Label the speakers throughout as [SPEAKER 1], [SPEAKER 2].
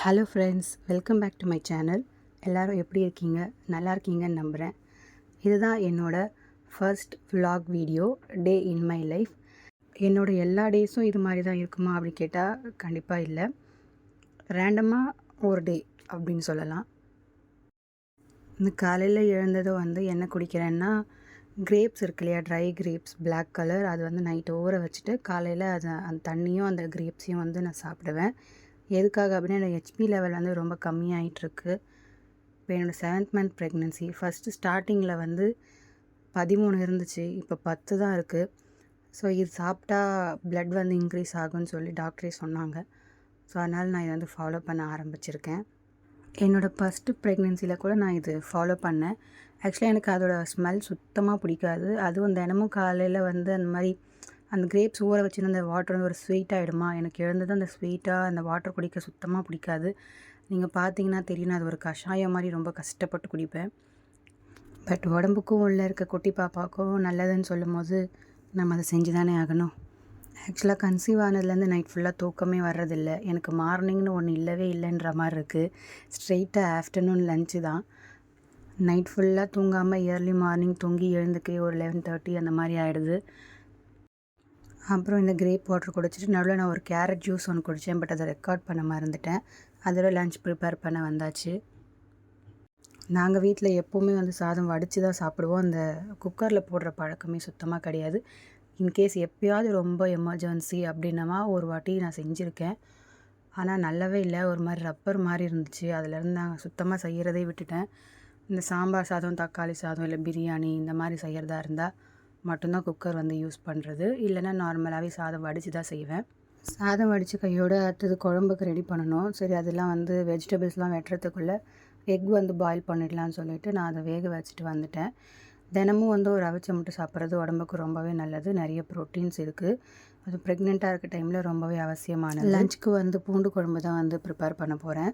[SPEAKER 1] Hello friends, welcome back to my channel. எல்லோரும் எப்படி இருக்கீங்க? நல்லா இருக்கீங்கன்னு நம்புகிறேன். இதுதான் என்னோடய first vlog video, day in my life. என்னோடய எல்லா டேஸும் இது மாதிரி தான் இருக்குமா அப்படி கேட்டால் கண்டிப்பாக இல்லை. ரேண்டமாக ஒரு டே அப்படின்னு சொல்லலாம். இந்த காலையில் எழுந்ததும் என்ன குடிக்கிறேன்னா, கிரேப்ஸ் இருக்கு இல்லையா, ட்ரை கிரேப்ஸ் பிளாக் கலர், அது நைட்டு ஊற வச்சுட்டு காலையில் அதை அந்த தண்ணியும் அந்த கிரேப்ஸையும் நான் சாப்பிடுவேன். எதுக்காக அப்படின்னா, என்னோடய ஹெச்பி லெவல் ரொம்ப கம்மியாகிட்டுருக்கு. இப்போ என்னோடய 7th மந்த் ப்ரெக்னென்சி. ஃபஸ்ட்டு ஸ்டார்டிங்கில் 13 இருந்துச்சு, இப்போ 10 தான் இருக்குது. ஸோ இது சாப்பிட்டா ப்ளட் இன்க்ரீஸ் ஆகும்னு சொல்லி டாக்டரே சொன்னாங்க. ஸோ அதனால் நான் இதை ஃபாலோ பண்ண ஆரம்பிச்சிருக்கேன். என்னோடய ஃபஸ்ட்டு ப்ரெக்னென்சியில் கூட நான் இது ஃபாலோ பண்ணேன். ஆக்சுவலாக எனக்கு அதோடய ஸ்மெல் சுத்தமாக பிடிக்காது. அதுவும் தினமும் காலையில் அந்த மாதிரி அந்த கிரேப்ஸ் ஊற வச்சுருந்த வாட்டர் ஒரு ஸ்வீட் ஆகிடுமா, எனக்கு எழுந்தது அந்த ஸ்வீட்டாக அந்த வாட்டர் குடிக்க சுத்தமாக பிடிக்காது. நீங்கள் பார்த்தீங்கன்னா தெரியும், அது ஒரு கஷாயம் மாதிரி ரொம்ப கஷ்டப்பட்டு குடிப்பேன். பட் உடம்புக்கும் உள்ளே இருக்க குட்டி பாப்பாவுக்கும் நல்லதுன்னு சொல்லும் போது நம்ம அதை செஞ்சு தானே ஆகணும். ஆக்சுவலாக கன்சீவ் ஆனதுலேருந்து நைட் ஃபுல்லாக தூக்கமே வர்றதில்லை. எனக்கு மார்னிங்னு ஒன்று இல்லவே இல்லைன்ற மாதிரி இருக்குது. ஸ்ட்ரெயிட்டாக ஆஃப்டர்நூன் லஞ்சு தான். நைட் ஃபுல்லாக தூங்காமல் ஏர்லி மார்னிங் தூங்கி எழுந்துக்கவே ஒரு 11:30 அந்த மாதிரி ஆகிடுது. அப்புறம் இந்த கிரேப் வாட்டர் குடிச்சிட்டு நடுவில் நான் ஒரு கேரட் ஜூஸ் ஒன்று குடித்தேன். பட் அதை ரெக்கார்ட் பண்ண மறந்துட்டேன். அதோட லஞ்ச் ப்ரிப்பேர் பண்ண வந்தாச்சு. நாங்கள் வீட்டில் எப்போவுமே சாதம் வடித்து தான் சாப்பிடுவோம். அந்த குக்கரில் போடுற பழக்கமே சுத்தமாக கிடையாது. இன்கேஸ் எப்போயாவது ரொம்ப எமர்ஜென்சி அப்படின்னமா ஒரு வாட்டி நான் செஞ்சுருக்கேன். ஆனால் நல்லாவே இல்லை, ஒரு மாதிரி ரப்பர் மாதிரி இருந்துச்சு. அதிலேருந்து நான் சுத்தமாக செய்கிறதே விட்டுட்டேன். இந்த சாம்பார் சாதம், தக்காளி சாதம், இல்லை பிரியாணி இந்த மாதிரி செய்கிறதா இருந்தால் மட்டும்தான் குக்கர் யூஸ் பண்ணுறது. இல்லைன்னா நார்மலாகவே சாதம் வடித்து தான் செய்வேன். சாதம் வடித்து கையோடு அடுத்தது குழம்புக்கு ரெடி பண்ணணும். சரி, அதெல்லாம் வெஜிடபிள்ஸ்லாம் வெட்டுறதுக்குள்ளே எக் பாயில் பண்ணிடலான்னு சொல்லிவிட்டு நான் அதை வேக வச்சுட்டு வந்துட்டேன். தினமும் ஒரு அவிச்ச முட்டை சாப்பிட்றது உடம்புக்கு ரொம்பவே நல்லது. நிறைய ப்ரோட்டீன்ஸ் இருக்குது. அது ப்ரெக்னெண்ட்டாக இருக்க டைமில் ரொம்பவே அவசியமானது. லஞ்சுக்கு பூண்டு குழம்பு தான் ப்ரிப்பேர் பண்ண போகிறேன்.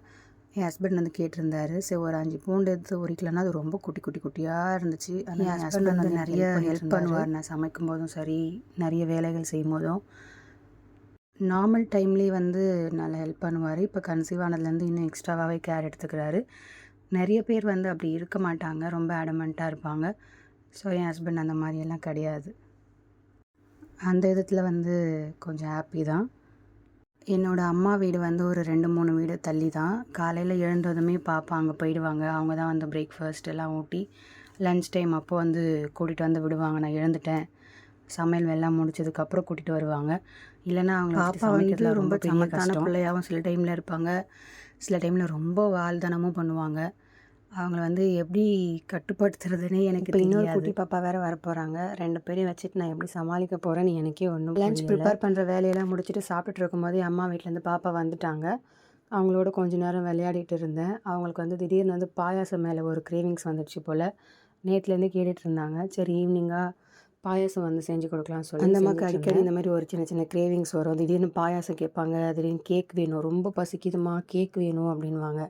[SPEAKER 1] என் ஹஸ்பண்ட் கேட்டிருந்தாரு. சரி, ஒரு 5 பூண்டு எடுத்து உரிக்கலன்னா அது ரொம்ப குட்டியாக இருந்துச்சு. என் ஹஸ்பண்ட் நிறைய ஹெல்ப் பண்ணுவார். நான் சமைக்கும் போதும் சரி, நிறைய வேலைகள் செய்யும் போதும். நார்மல் டைம்லேயே நல்லா ஹெல்ப் பண்ணுவார். இப்போ கன்சீவ் ஆனதுலேருந்து இன்னும் எக்ஸ்ட்ராவாகவே கேர் எடுத்துக்கிறாரு. நிறைய பேர் அப்படி இருக்க மாட்டாங்க, ரொம்ப அடமெண்ட்டாக இருப்பாங்க. ஸோ என் ஹஸ்பண்ட் அந்த மாதிரியெல்லாம் கிடையாது. அந்த விதத்தில் கொஞ்சம் ஹாப்பி தான். என்னோடய அம்மா வீடு ஒரு 2-3 வீடு தள்ளி தான். காலையில் எழுந்ததுமே பாப்பா அங்கே போயிடுவாங்க. அவங்க தான் பிரேக்ஃபாஸ்ட் எல்லாம் ஊட்டி லன்ச் டைம் அப்போ கூட்டிகிட்டு விடுவாங்க. நான் எழுந்துட்டேன், சமையல் எல்லாம் முடிச்சதுக்கப்புறம் கூட்டிகிட்டு வருவாங்க. இல்லைன்னா அவங்க பாப்பா ரொம்ப சமத்தான பிள்ளையாகவும் சில டைமில் இருப்பாங்க. சில டைமில் ரொம்ப வால்தனமும் பண்ணுவாங்க. அவங்கள எப்படி கட்டுப்படுத்துறதுன்னே எனக்கு தெரியாது. இன்னொரு குட்டி பாப்பா வேறு வரப்போகிறாங்க. 2 பேரையும் வச்சுட்டு நான் எப்படி சமாளிக்க போகிறேன்னு எனக்கே ஒன்றும். லஞ்ச் ப்ரிப்பேர் பண்ணுற வேலையெல்லாம் முடிச்சுட்டு சாப்பிட்டுட்டு இருக்கும்போதே அம்மா வீட்டிலேருந்து பாப்பா வந்துட்டாங்க. அவங்களோட கொஞ்ச நேரம் விளையாடிட்டு இருந்தேன். அவங்களுக்கு திடீர்னு பாயாசம் மேலே ஒரு கிரேவிங்ஸ் வந்துடுச்சு போல். நேற்றுலேருந்து கேட்டுட்டு இருந்தாங்க. சரி, ஈவினிங்காக பாயாசம் செஞ்சு கொடுக்கலாம்னு சொல்லி. அந்த மாதிரி அடிக்கடி இந்த மாதிரி ஒரு சின்ன சின்ன கிரேவிங்ஸ் வரும். திடீர்னு பாயாசம் கேட்பாங்க, திடீர்னு கேக் வேணும், ரொம்ப பசிக்குதுமா கேக் வேணும் அப்படின்வாங்க.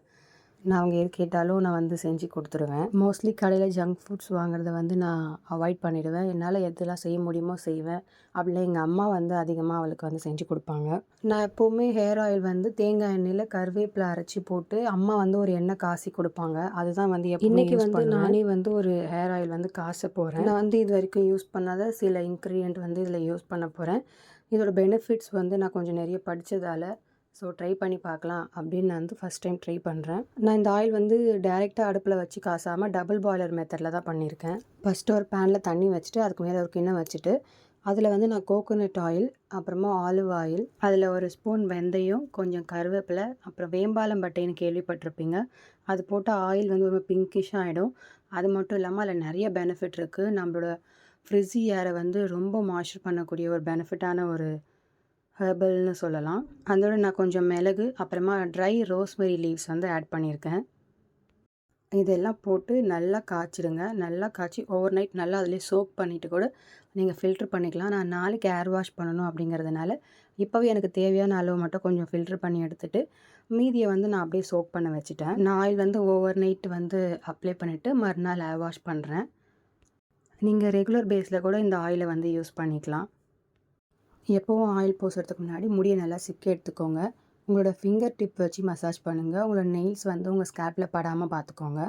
[SPEAKER 1] நான் அவங்க எது கேட்டாலும் நான் செஞ்சு கொடுத்துருவேன். மோஸ்ட்லி கடையில் ஜங்க் ஃபுட்ஸ் வாங்குறத நான் அவாய்ட் பண்ணிவிடுவேன். என்னால் எதெல்லாம் செய்ய முடியுமோ செய்வேன். அப்படிலாம் எங்கள் அம்மா அதிகமாக அவளுக்கு செஞ்சு கொடுப்பாங்க. நான் எப்போவுமே ஹேர் ஆயில் தேங்காய் எண்ணெயில் கருவேப்பிலை அரைச்சி போட்டு அம்மா ஒரு எண்ணெய் காசி கொடுப்பாங்க. அதுதான் இன்றைக்கி நானே ஒரு ஹேர் ஆயில் காச போகிறேன். நான் இது வரைக்கும் யூஸ் பண்ணாத சில இன்க்ரீடியன்ட் இதில் யூஸ் பண்ண போகிறேன். இதோட பெனிஃபிட்ஸ் நான் கொஞ்சம் நிறைய படித்ததால் ஸோ ட்ரை பண்ணி பார்க்கலாம் அப்படின்னு நான் ஃபஸ்ட் டைம் ட்ரை பண்ணுறேன். நான் இந்த ஆயில் டைரெக்டாக அடுப்பில் வச்சு காசாமல் டபுள் பாய்லர் மெத்தடில் தான் பண்ணியிருக்கேன். ஃபஸ்ட்டு ஒரு பேனில் தண்ணி வச்சுட்டு அதுக்கு மேலே ஒரு கிண்ணம் வச்சுட்டு அதில் நான் கோகோனட் ஆயில், அப்புறமா ஆலிவ் ஆயில், அதில் ஒரு ஸ்பூன் வெந்தயம், கொஞ்சம் கருவேப்பிலை, அப்புறம் வேம்பாலம் பட்டைன்னு கேள்விப்பட்டிருப்பீங்க. அது போட்டால் ஆயில் ஒரு பிங்கிஷாக ஆகிடும். அது மட்டும் இல்லாமல் அதில் நிறைய பெனிஃபிட் இருக்குது. நம்மளோட ஃப்ரிஸி ஏரை ரொம்ப மாய்ஸ்சர் பண்ணக்கூடிய ஒரு பெனிஃபிட்டான ஒரு ஹெர்பல்னு சொல்லலாம். அதோட நான் கொஞ்சம் மிளகு, அப்புறமா ட்ரை ரோஸ்மெரி லீவ்ஸ் ஆட் பண்ணியிருக்கேன். இதெல்லாம் போட்டு நல்லா காய்ச்சிடுங்க. நல்லா காய்ச்சி ஓவர் நைட் நல்லா அதிலே சோக் பண்ணிவிட்டு கூட நீங்கள் ஃபில்ட்ரு பண்ணிக்கலாம். நான் நாளைக்கு ஏர் வாஷ் பண்ணணும் அப்படிங்கிறதுனால இப்போவே எனக்கு தேவையான அளவு மட்டும் கொஞ்சம் ஃபில்ட்ரு பண்ணி எடுத்துகிட்டு மீதியை நான் அப்படியே சோக் பண்ண வச்சுட்டேன். நான் ஆயில் ஓவர் நைட் அப்ளை பண்ணிவிட்டு மறுநாள் ஏர் வாஷ் பண்ணுறேன். நீங்கள் ரெகுலர் பேஸில் கூட இந்த ஆயிலை யூஸ் பண்ணிக்கலாம். எப்போவும் ஆயில் பூசுறதுக்கு முன்னாடி முடியை நல்லா சிக்க எடுத்துக்கோங்க. உங்களோட ஃபிங்கர் டிப் வச்சு மசாஜ் பண்ணுங்கள். உங்களோட நெயில்ஸ் வந்து உங்கள் ஸ்கேல்ப்பில் படாமல் பார்த்துக்கோங்க.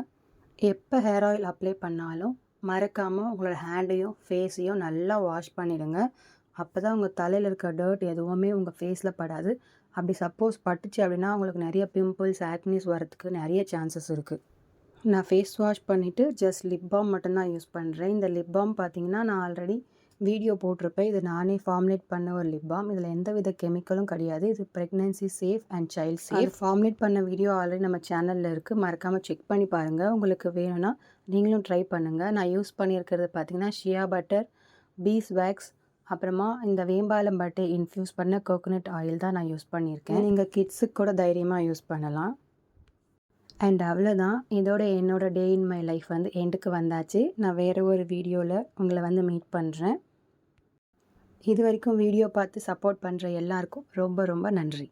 [SPEAKER 1] எப்போ ஹேர் ஆயில் அப்ளை பண்ணாலும் மறக்காமல் உங்களோட ஹேண்டையும் ஃபேஸையும் நல்லா வாஷ் பண்ணிடுங்க. அப்போ தான் உங்கள் தலையில் இருக்க டர்ட் எதுவுமே உங்கள் ஃபேஸில் படாது. அப்படி சப்போஸ் பட்டுச்சு அப்படின்னா உங்களுக்கு நிறைய பிம்பிள்ஸ், ஆக்னிஸ் வரதுக்கு நிறைய சான்சஸ் இருக்குது. நான் ஃபேஸ் வாஷ் பண்ணிவிட்டு ஜஸ்ட் லிப் பாம் மட்டும்தான் யூஸ் பண்ணுறேன். இந்த லிப் பாம் பார்த்திங்கன்னா நான் ஆல்ரெடி வீடியோ போட்டிருப்பேன். இது நானே ஃபார்முலேட் பண்ண ஒரு லிப் பாம். இதில் எந்தவித கெமிக்கலும் கிடையாது. இது pregnancy safe and child safe. Formulate பண்ண வீடியோ ஆல்ரெடி நம்ம சேனலில் இருக்குது. மறக்காமல் செக் பண்ணி பாருங்கள். உங்களுக்கு வேணும்னா நீங்களும் ட்ரை பண்ணுங்கள். நான் யூஸ் பண்ணியிருக்கிறது பார்த்திங்கன்னா ஷியா பட்டர், பீஸ் வேக்ஸ், அப்புறமா இந்த வேம்பாலம் பட்டை இன்ஃப்யூஸ் பண்ண கோகோனட் ஆயில் தான் நான் யூஸ் பண்ணியிருக்கேன். நீங்கள் கிட்ஸுக்கு கூட தைரியமாக யூஸ் பண்ணலாம். அண்ட் அவ்வளோதான். இதோட என்னோடய டே இன் மை லைஃப் வந்து எண்டுக்கு வந்தாச்சு. நான் வேறு ஒரு வீடியோவில் உங்களை வந்து மீட் பண்ணுறேன். இது வரைக்கும் வீடியோ பார்த்து சப்போர்ட் பண்ணுற எல்லாருக்கும் ரொம்ப ரொம்ப நன்றி.